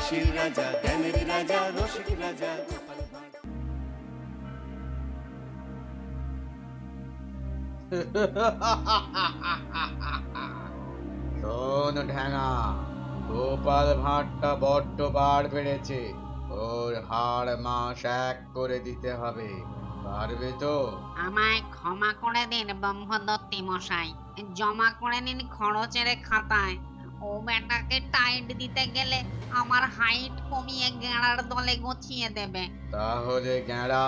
হাসির রাজা, জ্ঞানের রাজা, রসিক রাজা গোপাল ভাঁড়। শোন ঢ্যাঙা, গোপাল ভাঁড়টা বড্ড বার বেড়েছে। ওর হাড় মাস এক করে দিতে হবে, পারবে তো? আমায় ক্ষমা করে দিন ব্রহ্মদত্তি মশাই, জমা করে নিন খরচের খাতায়। ও বেটাকে টাইট দিতে গেলে আমার হাইট কমিয়ে গেঁড়ার দলে গছিয়ে দেবে। তাহলে গেঁড়া,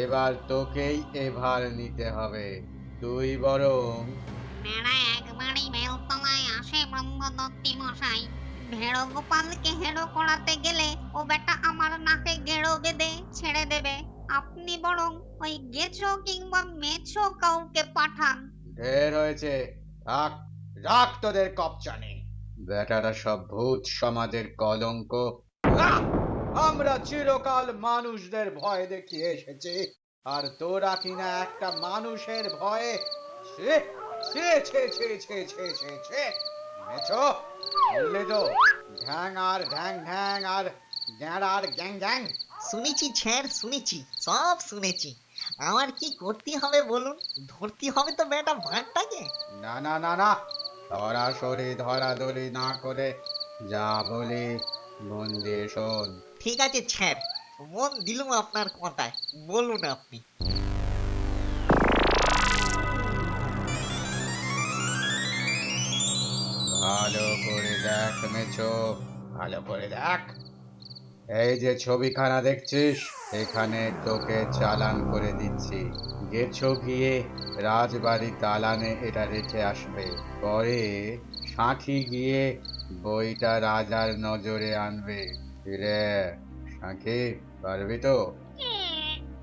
এবার তোকেই এভার নিতে হবে। তুই বরং মেয়েরা একবারই বেলতলায় আসে ব্রহ্মদত্তি মশাই। ভেড়ো গোপালকে হেরো করাতে গেলে ও বেটা আমার নাকে গেঁড়ো বেঁধে ছেড়ে দেবে। আপনি বরং ওই গেছো কিংবা মেছো কাউকে পাঠান। ঢের হয়েছে, রাখ, রাখ তোদের কপচানে। বেটারা সব ভূত সমাজের কলঙ্ক। আহ! আমরা চিরকাল মানুষদের ভয় দেখিয়ে এসেছি, আর তোরা কিনা একটা মানুষের ভয়ে। ছি, ছি, ছি, ছি, ছি, ছি, ছি, ছি। মেছো, শুনলে তো? ঢ্যাং আর ঢ্যাং ঢ্যাং আর গ্যাঁড়ার গ্যাং গ্যাং। শুনেছি স্যার, শুনেছি, সব শুনেছি। আমার কি করতে হবে বলুন? ধরতে হবে তো বেটা ভাঁড়টাকে। না না না না, সরাসরি ধরাধরি না করে যা বলি মন দিয়ে শোন। ঠিক আছে স্যার, মন দিলুম আপনার কথায়। বলুন আপনি। ভালো করে দেখ মেছো, ভালো করে দেখ। এই যে ছবিখানা দেখছিস, এখানে তোকে চালান করে দিচ্ছি। গেছো গিয়ে রাজবাড়ি দালানে এটা রেখে আসবে। পরে সাঁথি গিয়ে বইটা রাজার নজরে আনবে। রে সাঁথি, পারবি তো?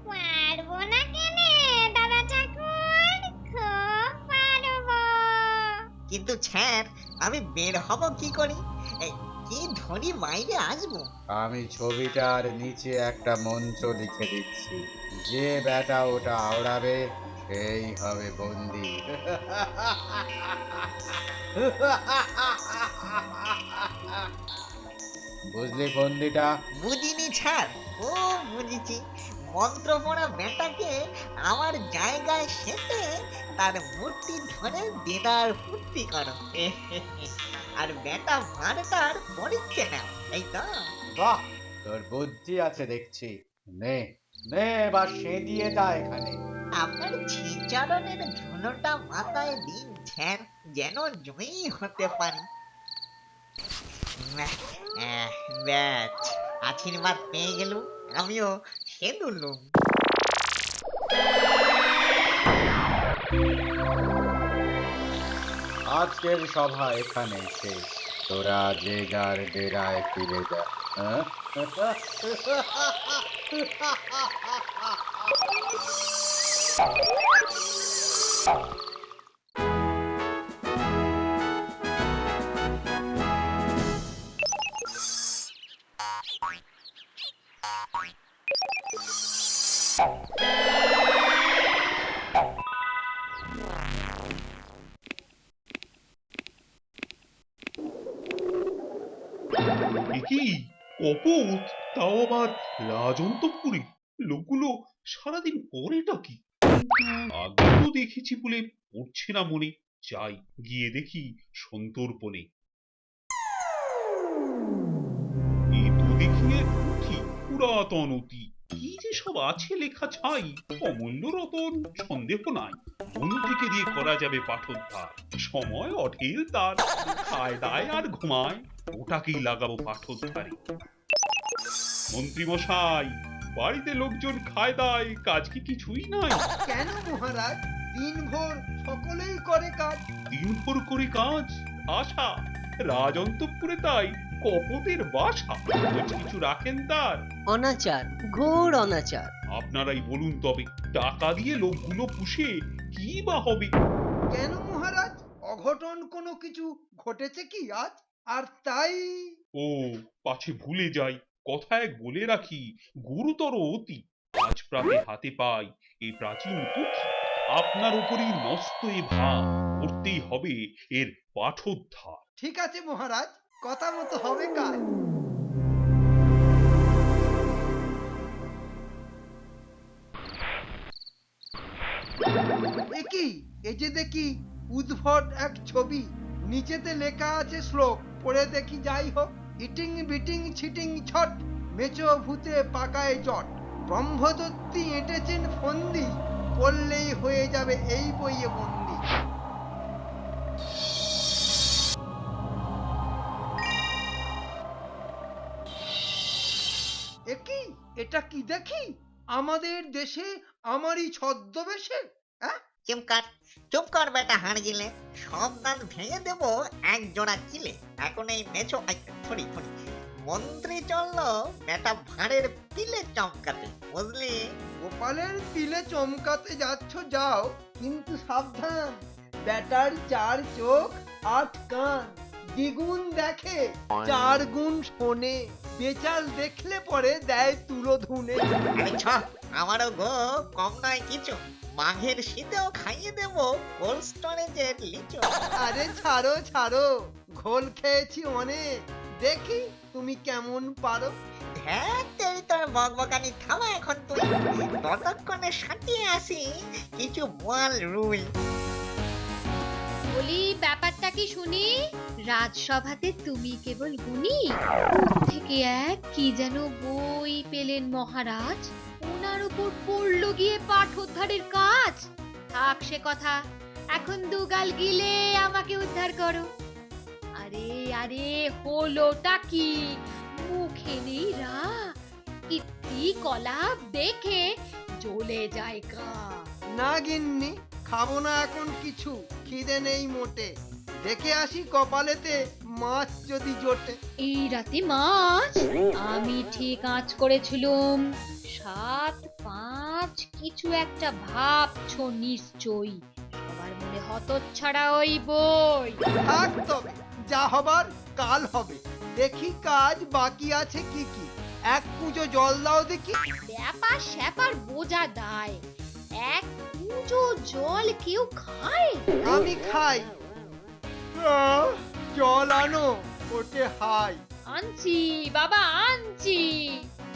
পারবো না কেনে দাদা ঠাকুর, খুব পারবো। কিন্তু স্যার, আমি বের হব কি করে? এই, কি ধরি বাইরে আসবো? আমি ছবিটার নিচে একটা মন্ত্র লিখে দিচ্ছি, যে বেটা ওটা আওড়াবে সেই হবে বন্দি। বুঝলি বন্দিটা? বুঝিনি স্যার, ও বুঝেছি। মন্ত্র পড়া বেটাকে আমার জায়গায় সেটে তার মূর্তি ধরে দেদার ফুর্তি করো। আর বেটা ভাঁড়টার পরীক্ষা নাও, এই তো। বাহ, তোর বুদ্ধি আছে দেখছি। নে, নে এবার সেদিয়ে যা এখানে। আপনার শ্রীচরণের ধুলোটা মাথায় দিন স্যার, যেন জয়ী হতে পারি। ব্যাস, আশীর্বাদ পেয়ে গেলুম, আমিও সেদুলুম। আজকের সভা এখানে শেষ, তোরা যে যার ডেরায় ফিরে যা। হ্যাঁ? এ কি কপট, তাও আবার রাজন্তপুরে? লোকগুলো সারাদিন করেটা কি? আগে তো দেখেছি বলে পড়ছে না মনে। যাই গিয়ে দেখি সন্তর্পণে। এ তো দেখি এক পুঁথি, পুরাতন অতি। কি যে সব আছে লেখা ছাই, অমূল্য রতন সন্দেহ নাই। মন্ত্রীকে দিয়ে করা যাবে পাঠোদ্ধার। সময় অঢেল তার, খায় দায় আর ঘুমায়, ওটাকেই লাগাবো পাঠোদ্ধারে। মন্ত্রী মশাই, বাড়িতে লোকজন খায় দায়, কাজ কি কিছুই নাই? কেন মহারাজ, দিনভর সকলেই করে কাজ। দিনভর করে কাজ? আশা রাজন্তপুরে তাই কপটের বাসা। খোঁজ কিছু রাখেন তার? অনাচার, ঘোর অনাচার। আপনারাই বলুন তবে, টাকা দিয়ে লোকগুলো পুষে কি বা হবে? কেন মহারাজ, অঘটন কোনো কিছু ঘটেছে কি আজ? আর তাই ও, পাছে ভুলে যাই, কথা এক বলে রাখি, গুরুতর অতি। আজ প্রাতে হাতে পাই এই প্রাচীন পুঁথি। আপনার উপরই নষ্ট এ ভার, করতেই হবে এর পাঠোদ্ধার। ঠিক আছে মহারাজ, কথা মতো হবে কাজ। কি এ যে দেখি উদ্ভট এক ছবি, নিচেতে লেখা আছে শ্লোক, পড়ে দেখি যাই হোক। ইটিং বিটিং ছিটিং ছট, মেচো ভূতে পাকায় চট, ব্রহ্মদত্তি এঁটেছেন ফন্দি, পড়লেই হয়ে যাবে এই বইয়ে বন্দি। একই, এটা কি দেখি আমাদের দেশে আমারই ছদ্মবেশে? হ্যাঁ, চুপ কর বেটা হাড় গিলে, সব দাঁত ভেঙে দেবো এক জোড়া চিলে। এখন এই মেছো ছড়ি ছড়ি মন্ত্রী চললো বেটা ভাঁড়ের পিলে চমকাতে, বুঝলি? গোপালের তিলে চমকাতে যাচ্ছ যাও, কিন্তু সাবধান, ব্যাটার 4 চোখ 8 কান, দ্বিগুণ দেখে 4 গুণ শোনে, বেচাল দেখলে পরে দেয় তুলো ধুনে। আরে ছ, আমারও গো কম নয় কিছু, মাঘের শীতেও খাইয়ে দেবো কোল্ড স্টোরেজের লিচু। আরে ছাড়ো ছাড়ো, ঘোল খেয়েছি অনেক, দেখি তুমি কেমন পারো। হ্যাঁ তেরি তোর বকবকানি থামা এখন তুই, ততক্ষণে সাঁটিয়ে আসি কিছু বোয়াল রুই। বলি ব্যাপারটা কি শুনি? রাজসভাতে তুমি কেবল গুণী, থেকে এক কি যেন বই পেলেন মহারাজ, ওনার উপর পড়লো গিয়ে পাঠোদ্ধারের কাজ। থাক সে কথা, এখন দুগাল গিলে আমাকে উদ্ধার করো। আরে আরে হলোটা কি? মুখে নেই রা, কীর্তি কলাপ দেখে জ্বলে যায় গা। না গিন্নি, খাবো না এখন কিছু, খিদে নেই মোটে, দেখে আসি কপালেতে মাছ যদি জোটে। এই রাতে মাছ? আমি ঠিক আঁচ করেছিলুম 7-5 কিছু একটা ভাবছো নিশ্চয়ই, সবার মনে হতচ্ছাড়া ওই বই। থাক তবে, যা হবার কাল হবে, দেখি কাজ বাকি আছে কি কি। এক পুজো জল দাও দেখি। ব্যাপার স্যাপার বোঝা দায়, এক পুজো জল কেউ খায়? আমি খাই। আহ, জল আনো, ওটে হাই। আনছি বাবা আনছি,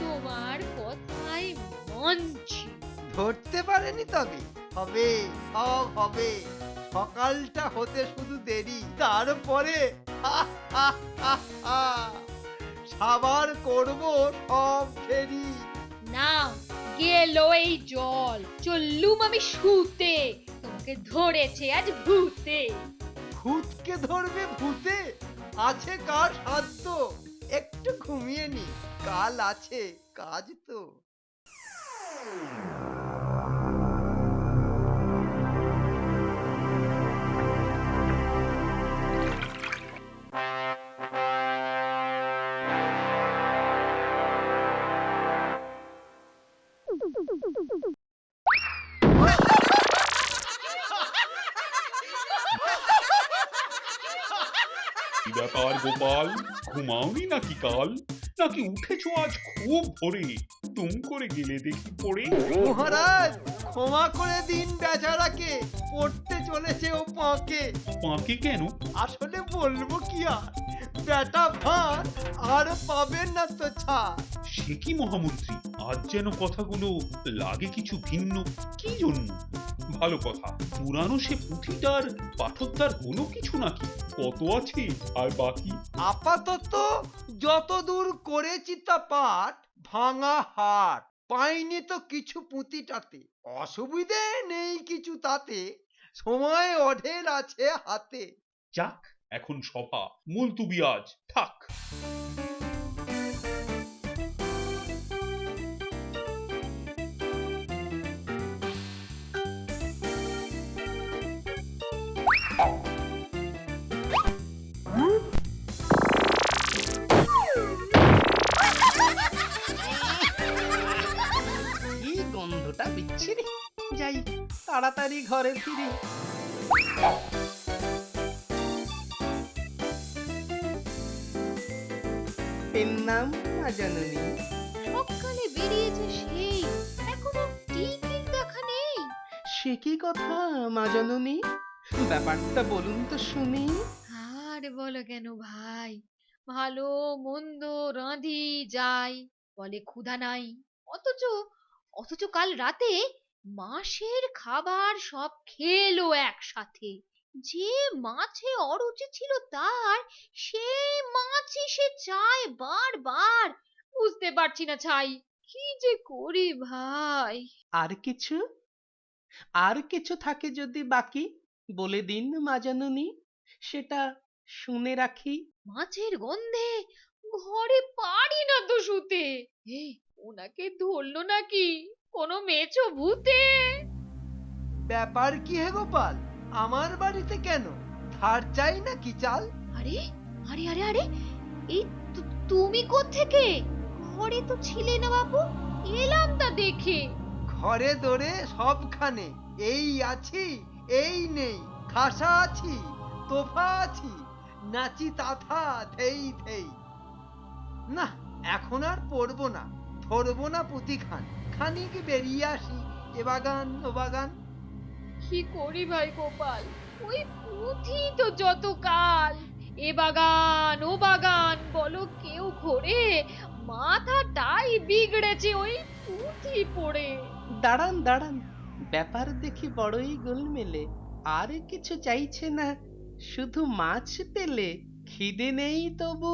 তোমার কথায় মানছি। ধরতে পারেনি তবে, হবে সব হবে, সকালটা হতে শুধু দেরি, তারপরে সাবার করব সব ফেরি। নাও গেল এই জল, চললুম আমি শুতে, তোমাকে ধরেছে আজ ভূতে। ভূতকে ধরবে ভূতে? আছে কার সাধ্য, একটু ঘুমিয়ে নি, কাল আছে কাজ তো। কি ব্যাপার গোপাল, ঘুমাওনি নাকি কাল? নাকি উঠেছো আজ খুব ভোরে? তুম করে গেলে দেখি পড়ে। মহারাজ, ক্ষমা করে দিন বেচারাকে, পড়তে চলেছে ও পাঁকে। পাঁকে কেন? আসলে বলবো কি আর, বেটা ভাঁড় আর পাবেন না তো ছাড়। সে কি মহামন্ত্রী, আজ যেন কথাগুলো লাগে কিছু ভিন্ন, কি জন্য? ভালো কথা, পুরানো সে পুঁথিটার পাঠোদ্ধার হলো কিছু নাকি? কত আছে আর বাকি? আপাতত যতদূর করেছি তা পাঠ, ভাঙা হাট, পাইনি তো কিছু পুঁতিটাতে, অসুবিধে নেই কিছু তাতে, সময় অঢেল আছে হাতে। যাক, এখন সভা মুলতুবি আজ থাক। কি গন্ধটা বিচ্ছিরি, যাই তাড়াতাড়ি ঘরে ফিরি। এর নাম মা জননী। সকালে বেরিয়েছে সেই, এখনো টিকিট দেখা নেই। সে কি কথা মা জননী, ব্যাপারটা বলুন তো শুনি। আর বলো কেন ভাই, ভালো মন্দ রাঁধি যাই, বলে ক্ষুধা নাই, অথচ অথচ কাল রাতে মাসের খাবার সব খেলো একসাথে। যে মাছে অরুচি ছিল তার, সেই মাছই সে চায় বারবার। বুঝতে পারছি না ছাই, কি যে করি ভাই। আর কিছু আর কিছু থাকে যদি বাকি বলে দিন মা জাননী, সেটা শুনে রাখি। মাছের গন্ধে ঘরে পারি না তো শুতে। ওনাকে ধরলো নাকি কোনো মেছো ভূতে? ব্যাপার কি হে গোপাল, আমার বাড়িতে কেন? ধার চাই নাকি চাল? আরে আরে আরে আরে, এই তুমি কোত্থেকে? ঘরে তো ছিলে না বাপু, এলাম তা দেখে। ঘরে দরে সবখানে এই আছি এই নেই, খাসা আছি তোফা আছি, নাচি তাথা থেই থেই। না, এখন আর পড়বো না, ধরবো না পুঁতি খান, খানিক বেরিয়ে আসি এ বাগান ও বাগান। কি করি ভাই গোপাল, ওই পুঁথি তো যত কাল এ বাগান ও বাগান বলো কেউ ঘোরে, মাথাটাই বিগড়েছে ওই পুঁথি পড়ে। দাঁড়ান দাঁড়ান, ব্যাপার দেখি বড়ই গোলমেলে। আর কিছু চাইছে না, শুধু মাছ পেলে। খিদে নেই তবু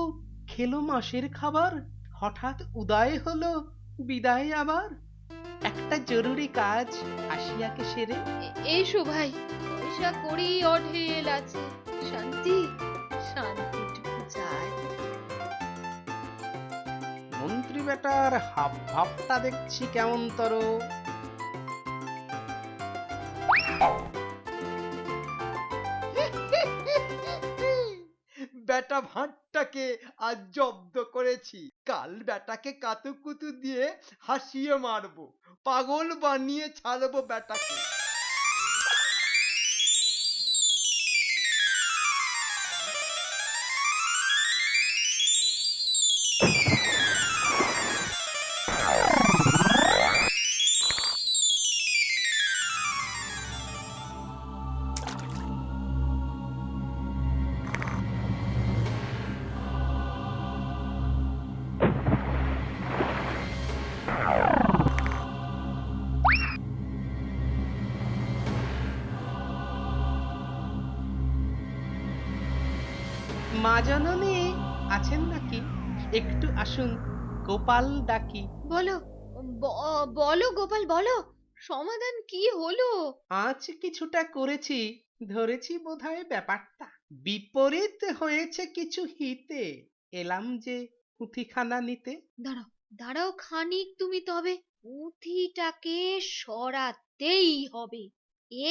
খেলো মাসের খাবার, হঠাৎ উদয় হলো বিদায় আবার। একটা জরুরি কাজ আসিয়াকে সেরে। এসো ভাই, পয়সা করি অঢেল আছে, শান্তি শান্তিটুকু চাই। মন্ত্রী বেটার হাব ভাবটা দেখছি কেমন তর। বেটা ভাঁটটাকে আজ জব্দ করেছি, কাল বেটাকে কাতুকুতু দিয়ে হাসিয়ে মারবো, পাগল বানিয়ে ছাড়বো বেটাকে। মা জননী আছেন নাকি? একটু আসুন, গোপাল ডাকি। বলো বলো গোপাল বলো, সমাধান কি হলো? আজ কিছুটা করেছি, ধরেছি বোধহয় ব্যাপারটা। বিপরীত হয়েছে কিছু হিতে, এলাম যে পুঁথিখানা নিতে। দাঁড়াও দাঁড়াও খানিক, তুমি তবে পুঁথিটাকে সরাতেই হবে।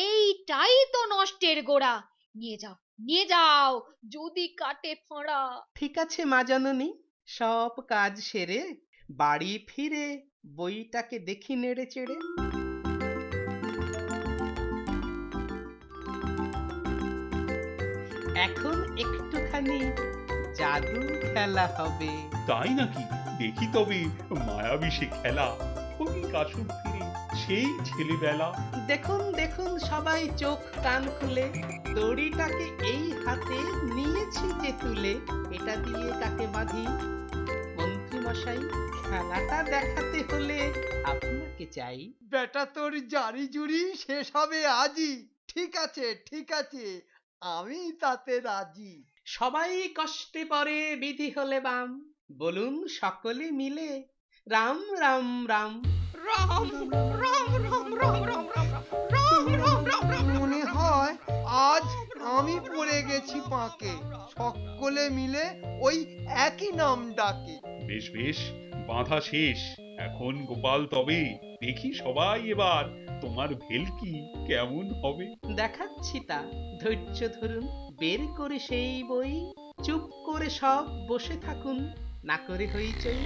এইটাই তো নষ্টের গোড়া। নিয়ে যাও নিয়ে যাও, যদি কাটে ফাঁড়া। ঠিক আছে মা জননী, সব কাজ সেরে বাড়ি ফিরে বইটাকে দেখি নেড়ে চেড়ে। এখন একটুখানি জাদু খেলা হবে। তাই নাকি? দেখি তবে মায়াবী সে খেলা, ওই কাসুর ফিরে সেই ছেলেবেলা। দেখুন দেখুন সবাই চোখ কান খুলে, দড়িটাকে এই হাতে নিয়েছি যে তুলে, এটা দিয়ে কাকে বাঁধি? মন্ত্রী মশাই, খেলাটা দেখাতে হলে আপনাকে চাই। বেটা তোর জারি জুরি শেষ হবে আজই। ঠিক আছে ঠিক আছে, আমি তাতে রাজি। সবাই কষ্টে পরে বিধি হলে বাম, বলুন সকলে মিলে রাম রাম রাম। মনে হয় আজ আমি পড়ে গেছি পাঁকে, সকলে মিলে ওই একই নাম ডাকে। বেশ বেশ, বাঁধা শেষ। এখন গোপাল তবে দেখি সবাই এবার তোমার ভেলকি কেমন হবে। দেখাচ্ছি তা, ধৈর্য ধরুন, বের করে সেই বই, চুপ করে সব বসে থাকুন, না করে হইচই।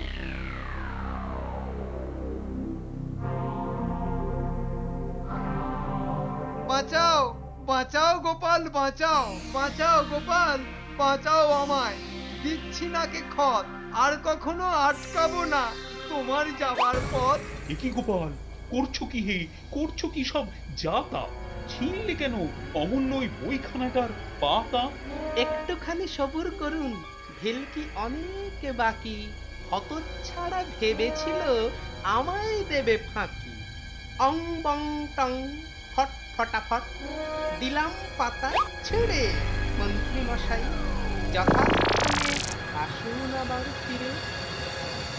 বাঁচাও বাঁচাও গোপাল বাঁচাও, বাঁচাও গোপাল বাঁচাও আমায়, দিচ্ছি নাকে খত, আর কখনো আটকাবো না তোমার যাবার পথ। এ কি গোপাল, করছো কি হে? করছো কি সব যা তা? ছিনলে কেন অমূল্য ওই বইখানাটার পাতা? একটুখানি সবুর করুন, ভেলকি অনেক বাকি, হতচ্ছাড়া ভেবেছিল আমায় দেবে ফাঁকি। অং বং টং ফট ফটাফট দিলাম পাতা ছেড়ে। মন্ত্রী মশাই যথাস্থানে আসুন আবার ফিরে।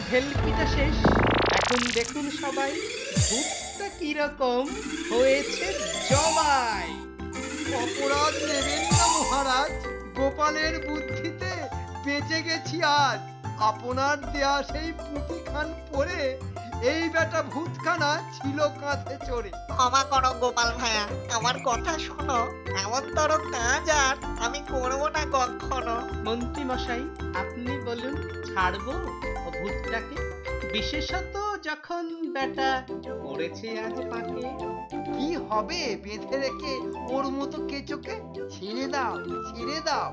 ভেলকিটা শেষ, এখন দেখুন সবাই ভূতটা কিরকম হয়েছে জবাই। অপরাধ নেবেন না মহারাজ, গোপালের বুদ্ধিতে বেঁচে গেছি আজ। আপনার দেয়া সেই পুঁতিখান পরে এই বেটা ভূতখানা ছিল কাঁধে চড়ে। ক্ষমা করো গোপাল ভাইয়া, আমার কথা শোনো, এমন তোর কাজ আর আমি করবো না কখনো। মন্ত্রী মশাই আপনি বলুন ছাড়বো ও ভূতটাকে, বিশেষত যখন বেটা পড়েছে আজ পাকে। কি হবে বেঁধে রেখে ওর মতো কেচোকে? ছেড়ে দাও, ছেড়ে দাও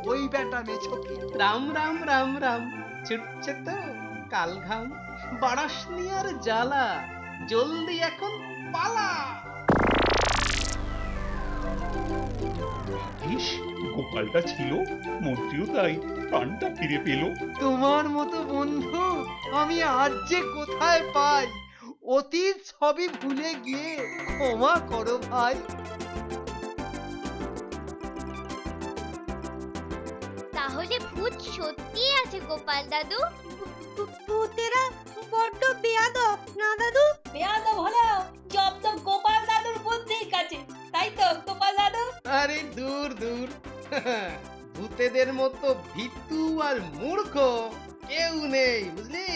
ওই বেটা মেছোকে। রাম রাম রাম রাম, ছুটছে তো কাল ঘাম, বাড়াসনি আর জ্বালা, জলদি এখন পালা। ইস, গোপালটা ছিল, মন্ত্রীও তাই প্রাণটা ফিরে পেল। তোমার মতো বন্ধু আমি আজ যে কোথায় পাই? অতীত সবই ভুলে গিয়ে ক্ষমা করো ভাই। তাহলে ভূত সত্যি আছে গোপাল দাদু? ভূতেরা বড্ড বেয়াদব না দাদু? বেয়াদব হলো জব্দ গোপাল দাদুর বুদ্ধির কাছে, তাই তো গোপাল দাদু? আরে দূর দূর, ভূতেদের মতো ভীতু আর মূর্খ কেউ নেই বুঝলি।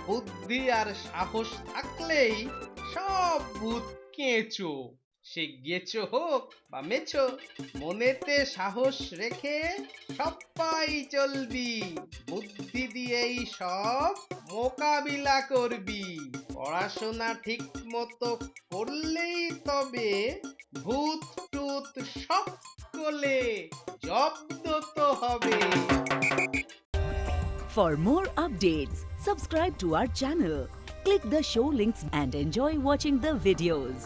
বুদ্ধি আর সাহস থাকলেই সব ভূত কেঁচো, সে গেছো হোক বা মেছো, মনেতে সাহস রেখে সবাই চলবি, বুদ্ধি দিয়েই সব মোকাবিলা করবি। পড়াশোনা ঠিক মতো করলেই তবে ভূত টুত সব কোলে জব্দ তো হবে। For more updates, subscribe to our channel, click the show links and enjoy watching the videos.